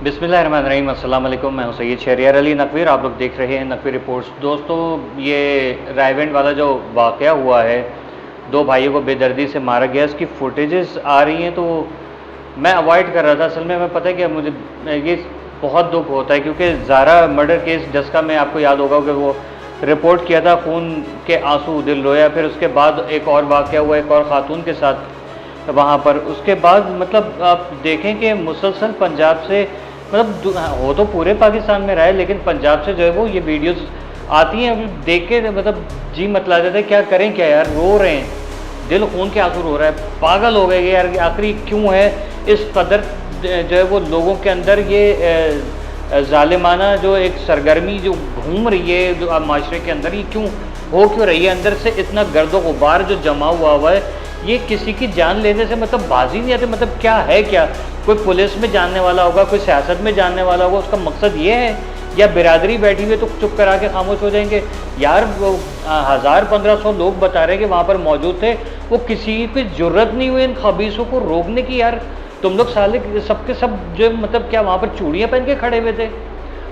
बिस्मिल्लाहिर्रहमानिर्रहीम, अस्सलाम वालेकुम। मैं हूं सैयद शहरियार अली नकवीर। आप लोग देख रहे हैं नकवी रिपोर्ट्स। दोस्तों, ये रायवेंड वाला जो वाक़या हुआ है, दो भाइयों को बेदर्दी से मारा गया, इसकी फुटेजेस आ रही हैं तो मैं अवॉइड कर रहा था। असल में मैं पता है कि मुझे ये बहुत दुख होता है क्योंकि ज़ारा मर्डर केस डस्का में आपको याद होगा कि वो रिपोर्ट किया था, खून के आंसू दिल रोया। फिर उसके बाद एक और वाक़या हुआ एक और ख़ातून के साथ वहाँ पर। उसके बाद मतलब आप देखें कि मुसलसल पंजाब से मतलब हो तो पूरे पाकिस्तान में रहा है, लेकिन पंजाब से जो है वो ये वीडियोस आती हैं, देख के मतलब जी मतला जाता है क्या करें क्या यार, रो रहे हैं, दिल खून के आंसू रो रहा है, पागल हो गए यार। आखिरी क्यों है इस कदर जो है वो लोगों के अंदर ये जालिमाना जो एक सरगर्मी जो घूम रही है जो माशरे के अंदर, ये क्यों रही है अंदर से इतना गर्दो गुबार जो जमा हुआ है। ये किसी की जान लेने से मतलब बाजी नहीं आती। मतलब क्या है, क्या कोई पुलिस में जानने वाला होगा, कोई सियासत में जानने वाला होगा, उसका मकसद ये है, या बिरादरी बैठी हुई है तो चुप करा के खामोश हो जाएंगे यार। वो 1000-1500 लोग बता रहे हैं कि वहाँ पर मौजूद थे, वो किसी की जरूरत नहीं हुई इन खबीसों को रोकने की। यार तुम लोग साले सबके सब जो मतलब क्या वहाँ पर चूड़ियाँ पहन के खड़े हुए थे?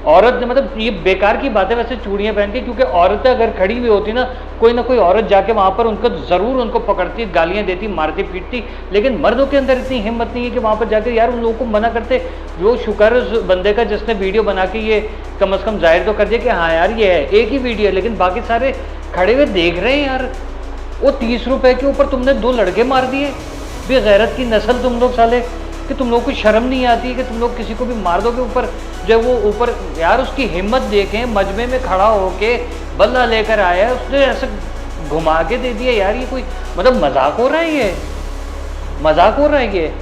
औरत मतलब ये बेकार की बात है वैसे चूड़ियाँ पहन के, क्योंकि औरतें अगर खड़ी हुई होती ना कोई औरत जाके वहाँ पर उनको ज़रूर उनको पकड़ती, गालियाँ देती, मारती पीटती। लेकिन मर्दों के अंदर इतनी हिम्मत नहीं है कि वहाँ पर जाकर यार उन लोगों को मना करते। वो शुक्र उस बंदे का जिसने वीडियो बना के ये कम अज़ कम जाहिर तो कर दिया कि हाँ यार ये है, एक ही वीडियो है, लेकिन बाकी सारे खड़े हुए देख रहे हैं यार। वो 30 रुपये के ऊपर तुमने 2 लड़के मार दिए, बेगैरत की नस्ल तुम लोग साले, कि तुम लोग को शर्म नहीं आती है कि तुम लोग किसी को भी मार दोगे ऊपर जो वो ऊपर। यार उसकी हिम्मत देखें, मजमे में खड़ा होके बल्ला लेकर आया है, उसने ऐसे घुमा के दे दिया। यार ये कोई मतलब मजाक हो रहा है, ये मजाक हो रहा है ये।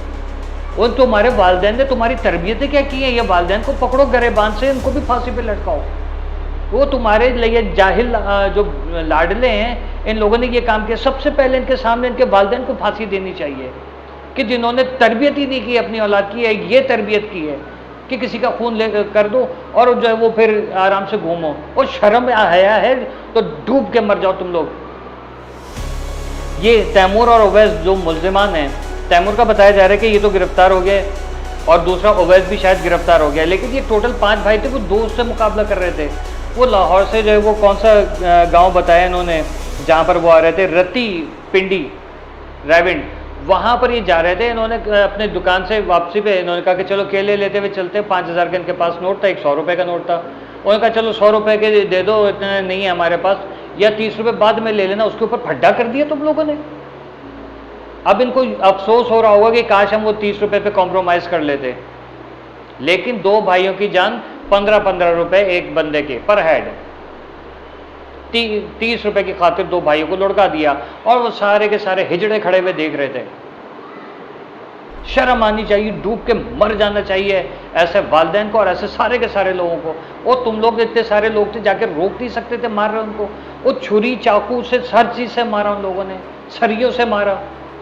और तुम्हारे वालिदैन ने तुम्हारी तरबियतें क्या की हैं? ये वालिदैन को पकड़ो गरेबान से, इनको भी फांसी पे लटकाओ। वो तुम्हारे लिए जाहिल जो लाडले हैं, इन लोगों ने ये काम किया। सबसे पहले इनके सामने इनके वालिदैन को फांसी देनी चाहिए कि जिन्होंने तरबियत ही नहीं की अपनी औलाद की है, ये तरबियत की है कि किसी का खून ले कर दो और जो है वो फिर आराम से घूमो। और शर्म हया है तो डूब के मर जाओ तुम लोग। ये तैमूर और उवैस जो मुल्जिमान हैं, तैमूर का बताया जा रहा है कि ये तो गिरफ्तार हो गए और दूसरा उवैस भी शायद गिरफ्तार हो गया, लेकिन ये टोटल 5 भाई थे, वो दोस्त से मुकाबला कर रहे थे। वो लाहौर से जो है वो कौन सा गाँव बताया इन्होंने जहाँ पर वो आ रहे थे, रत्ती पिंडी रायविंड, वहाँ पर ये जा रहे थे। इन्होंने अपने दुकान से वापसी पे इन्होंने कहा कि चलो केले लेते हुए चलते हैं। 5000 का इनके पास नोट था, एक 100 रुपये का नोट था। उन्होंने कहा चलो 100 रुपये के दे दो, इतना नहीं है हमारे पास, या 30 रुपये बाद में ले लेना। उसके ऊपर फड्डा कर दिया तुम लोगों ने। अब इनको अफसोस हो रहा होगा कि काश हम वो 30 रुपये पे कॉम्प्रोमाइज़ कर लेते, लेकिन 2 भाइयों की जान 15-15 रुपये एक बंदे के पर हेड, 30 रुपए की खातिर 2 भाइयों को लुढ़का दिया और वो सारे के सारे हिजड़े खड़े हुए देख रहे थे। शर्म आनी चाहिए, डूब के मर जाना चाहिए ऐसे वालिदैन को और ऐसे सारे के सारे लोगों को। और तुम लोग इतने सारे लोग थे, जाके रोक नहीं सकते थे मार रहे उनको? वो छुरी चाकू से हर चीज़ से मारा उन लोगों ने, सरियों से मारा।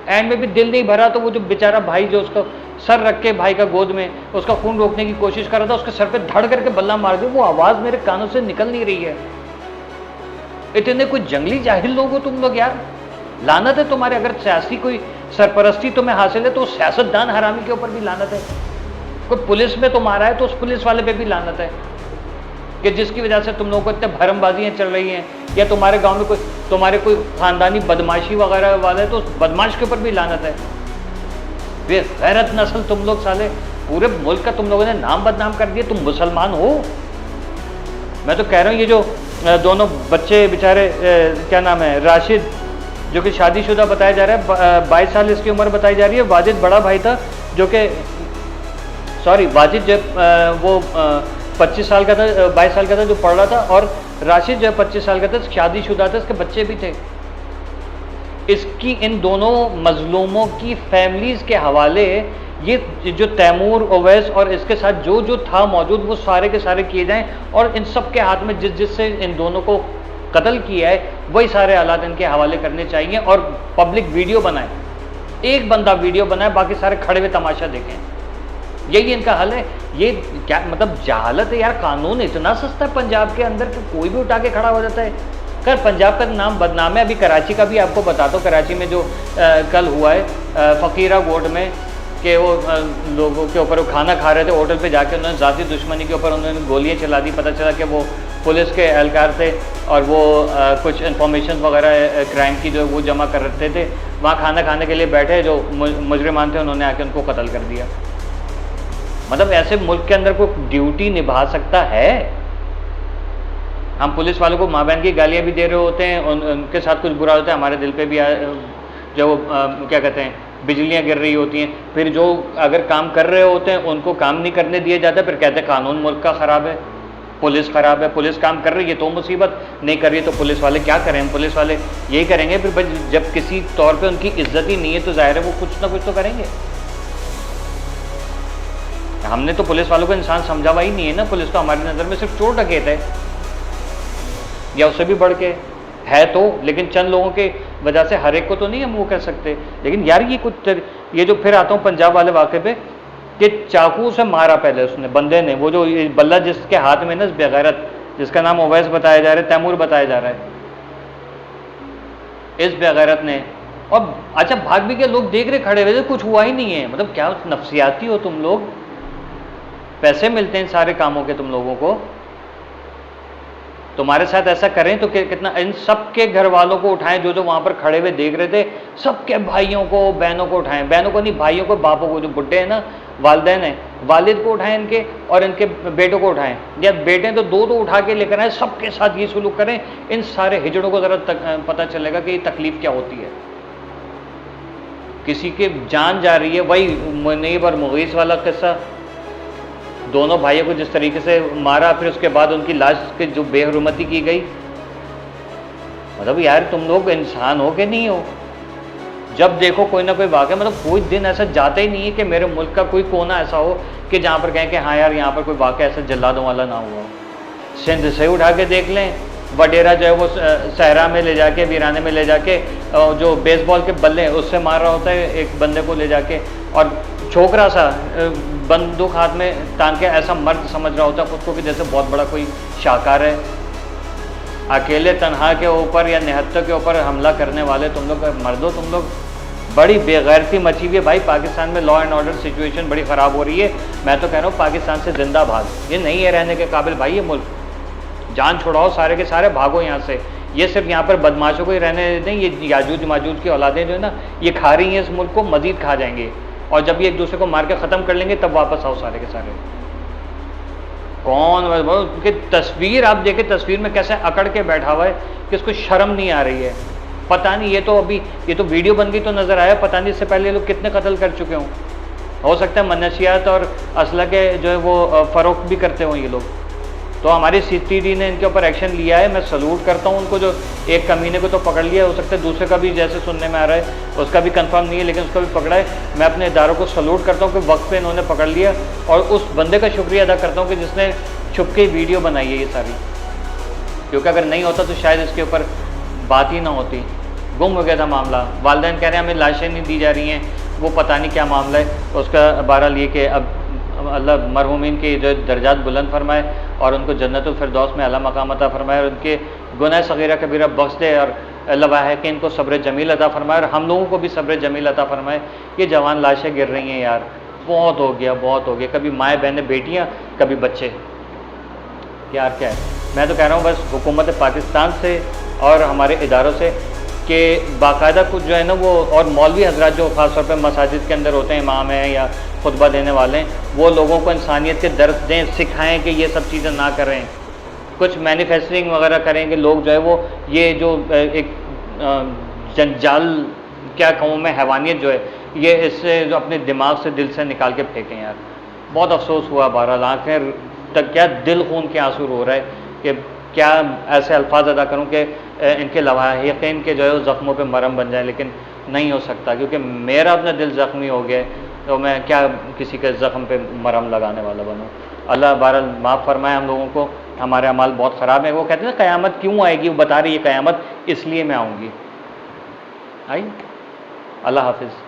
एंड में भी दिल नहीं भरा तो वो जो बेचारा भाई जो उसको सर रख के भाई का गोद में उसका खून रोकने की कोशिश कर रहा था, उसके सर पे धड़ करके बल्ला मार दिया। वो आवाज़ मेरे कानों से निकल नहीं रही है। इतने कोई जंगली जाहिल लोग हो तुम लोग यार, लानत है तुम्हारे। अगर सियासी कोई सरपरस्ती तुम्हें हासिल है तो सियासतदान हरामी के ऊपर भी लानत है। कोई पुलिस में तुम आ रहा है तो उस पुलिस वाले पे भी लानत है कि जिसकी वजह से तुम लोगों को इतने भरमबाजियाँ चल रही हैं। या तुम्हारे गांव में तुम्हारे कोई खानदानी बदमाशी वगैरह वाला है तो उस बदमाश के ऊपर भी लानत है। बेगैरत नस्ल तुम लोग साले, पूरे मुल्क का तुम लोगों ने नाम बदनाम कर दिया। तुम मुसलमान हो? मैं तो कह रहा हूँ ये जो दोनों बच्चे बेचारे क्या नाम है, राशिद जो कि शादीशुदा बताया जा रहा है, 22 साल इसकी उम्र बताई जा रही है। वाजिद बड़ा भाई था जो कि वाजिद जो वो 25 साल का था, 22 साल का था जो पढ़ रहा था, और राशिद जो 25 साल का था, शादीशुदा था, इसके बच्चे भी थे। इसकी इन दोनों मजलूमों की फैमिलीज़ के हवाले ये जो तैमूर उवैस और इसके साथ जो जो था मौजूद वो सारे के सारे किए जाएं, और इन सब के हाथ में जिससे इन दोनों को कत्ल किया है वही सारे हालात इनके हवाले करने चाहिए और पब्लिक वीडियो बनाए। एक बंदा वीडियो बनाए, बाकी सारे खड़े हुए तमाशा देखें। यही इनका हल है। ये क्या मतलब जहालत है यार। कानून इतना सस्ता है पंजाब के अंदर कि कोई भी उठा के खड़ा हो जाता है। कर पंजाब का नाम बदनाम है। अभी कराची का भी आपको बताता हूँ। कराची में जो कल हुआ है फ़कीरा गोट में, कि वो लोगों के ऊपर वो खाना खा रहे थे होटल पे जाके, उन्होंने ज़ाती दुश्मनी के ऊपर उन्होंने गोलियाँ चला दी। पता चला कि वो पुलिस के एहलकार थे और वो कुछ इन्फॉर्मेशन वगैरह क्राइम की जो वो जमा कर रहे थे। वहाँ खाना खाने के लिए बैठे जो मुजरिमान थे, उन्होंने आके उनको कत्ल कर दिया। मतलब ऐसे मुल्क के अंदर कोई ड्यूटी निभा सकता है? हम पुलिस वालों को माँ बहन की गालियाँ भी दे रहे होते हैं, उनके साथ कुछ बुरा होता है, हमारे दिल पे भी जो क्या कहते हैं बिजलियाँ गिर रही होती हैं। फिर जो अगर काम कर रहे होते हैं उनको काम नहीं करने दिया जाता, फिर कहते हैं कानून मुल्क का ख़राब है, पुलिस ख़राब है। पुलिस काम कर रही है तो मुसीबत, नहीं कर रही है तो पुलिस वाले क्या करें? हम पुलिस वाले यही करेंगे। फिर जब किसी तौर पे उनकी इज्जत ही नहीं है तो जाहिर है वो कुछ ना कुछ तो करेंगे। हमने तो पुलिस वालों को इंसान समझा हुआ ही नहीं है ना। पुलिस तो हमारी नज़र में सिर्फ चोर डकैत है या उससे भी बढ़ के है तो, लेकिन चंद लोगों के वजह से हर एक को तो नहीं हम वो कह सकते। लेकिन यार ये कुछ ये जो फिर आता हूँ पंजाब वाले वाक़े पे कि चाकू से मारा पहले उसने बंदे ने, वो जो बल्ला जिसके हाथ में ना बेगैरत, जिसका नाम ओवैस बताया जा रहा है, तैमूर बताया जा रहा है, इस बेगैरत ने। और अच्छा भाग भी के लोग देख रहे खड़े हुए, कुछ हुआ ही नहीं है। मतलब क्या नफ्सियाती हो तुम लोग? पैसे मिलते हैं सारे कामों के तुम लोगों को, तुम्हारे साथ ऐसा करें तो कितना। इन सबके घर वालों को उठाएं जो वहां पर खड़े हुए देख रहे थे, सबके भाइयों को बहनों को उठाएं, बहनों को नहीं भाइयों को, बापों को, जो बुढ़े हैं ना वालिदैन हैं, वालिद को उठाएं इनके, और इनके बेटों को उठाएं, या बेटे तो दो उठा के लेकर आए, सबके साथ ये सुलूक करें। इन सारे हिजड़ों को ज़रा पता चलेगा कि ये तकलीफ़ क्या होती है। किसी की जान जा रही है, वही मुनीब और मुगीस वाला किस्सा, दोनों भाइयों को जिस तरीके से मारा, फिर उसके बाद उनकी लाश की जो बेहरुमती की गई। मतलब यार तुम लोग इंसान हो कि नहीं हो? जब देखो कोई ना कोई वाक़या, मतलब कोई दिन ऐसा जाता ही नहीं है कि मेरे मुल्क का कोई कोना ऐसा हो कि जहाँ पर कहें कि हाँ यार यहाँ पर कोई वाक़या ऐसा जल्लादों वाला ना हुआ हो। सिंध से उठा के देख लें, वडेरा जो है वो सहरा में ले जाके, वीराने में ले जाके जो बेसबॉल के बल्ले उससे मार रहा होता है एक बंदे को ले जाके, और छोकरा सा बंदूक हाथ में तान के ऐसा मर्द समझ रहा होता है खुद को कि जैसे बहुत बड़ा कोई शाहकार है। अकेले तन्हा के ऊपर या निहत्तर के ऊपर हमला करने वाले तुम लोग मर्दो, तुम लोग बड़ी बेगैरती मची हुई है भाई। पाकिस्तान में लॉ एंड ऑर्डर सिचुएशन बड़ी ख़राब हो रही है। मैं तो कह रहा हूँ पाकिस्तान से जिंदा भाग, ये नहीं है रहने के काबिल भाई ये मुल्क। जान छुड़ाओ, सारे के सारे भागो यहाँ से। ये सिर्फ यहाँ पर बदमाशों को ही रहने देते हैं। ये याजूज माजूज की औलादें जो है ना, ये खा रही हैं इस मुल्क को, मजीद खा जाएंगे, और जब ये एक दूसरे को मार के ख़त्म कर लेंगे तब वापस आओ सारे के सारे। कौन उनकी तस्वीर आप देखें, तस्वीर में कैसे अकड़ के बैठा हुआ है कि इसको शर्म नहीं आ रही है। पता नहीं ये तो अभी ये तो वीडियो बन गई तो नज़र आया, पता नहीं इससे पहले लोग कितने कत्ल कर चुके हों। हो सकता है मनशियात और असला के जो है वो फ़रोख्त भी करते हों ये लोग। तो हमारी CTD ने इनके ऊपर एक्शन लिया है, मैं सलूट करता हूँ उनको। जो एक कमीने को तो पकड़ लिया, हो सकता है दूसरे का भी जैसे सुनने में आ रहा है उसका भी कंफर्म नहीं है, लेकिन उसका भी पकड़ा है। मैं अपने इदारों को सलूट करता हूँ कि वक्त पे इन्होंने पकड़ लिया, और उस बंदे का शुक्रिया अदा करता हूँ कि जिसने छुप के वीडियो बनाई है ये सारी, क्योंकि अगर नहीं होता तो शायद इसके ऊपर बात ही ना होती। गुम हो गया था मामला। वालिदैन कह रहे हैं हमें लाशें नहीं दी जा रही हैं, वो पता नहीं क्या मामला है उसका। बहरहाल ये कि अब अल्लाह मरहूमीन के जो दर्जात बुलंद फरमाए और उनको जन्नतुल फिरदौस में आला मकाम अता फरमाए, और उनके गुनाह सगीरा कबीरा बख्श दे, और लवाहिकीन को सब्र जमील अता फरमाए, और हम लोगों को भी सब्र जमील अता फरमाए। ये जवान लाशें गिर रही हैं यार, बहुत हो गया, बहुत हो गया। कभी माएँ बहनें बेटियाँ, कभी बच्चे, यार क्या है। मैं तो कह रहा हूँ बस हुकूमत पाकिस्तान से और हमारे इदारों से कि बाकायदा कुछ जो है ना वो, और मौलवी हजरात जो ख़ास तौर पर मसाजिद के अंदर होते हैं, इमाम हैं या खुतबा देने वाले हैं, वो लोगों को इंसानियत के दर्स दें, सिखाएं कि ये सब चीज़ें ना करें। कुछ मैन्युफैक्चरिंग वगैरह करें कि लोग जो है वो ये जो एक जंजाल क्या कहूँ मैं, हैवानियत जो है ये इससे जो अपने दिमाग से दिल से निकाल के फेंकें यार। बहुत अफसोस हुआ, बहरहाल आँखें तक क्या दिल खून के आंसू रो रहा है कि क्या ऐसे अल्फाज अदा करूँ कि इनके लवाहिकीन के जो है ज़ख्मों पे मरहम बन जाए, लेकिन नहीं हो सकता क्योंकि मेरा अपना दिल ज़ख्मी हो गया, तो मैं क्या किसी के ज़ख्म पे मरहम लगाने वाला बनूँ। अल्लाह बहरहाल माफ़ फरमाए हम लोगों को, हमारे अमाल बहुत ख़राब है। वो कहते हैं ना क़यामत क्यों आएगी, वो बता रही है क़यामत इसलिए मैं आऊँगी। आई। अल्लाह हाफिज़।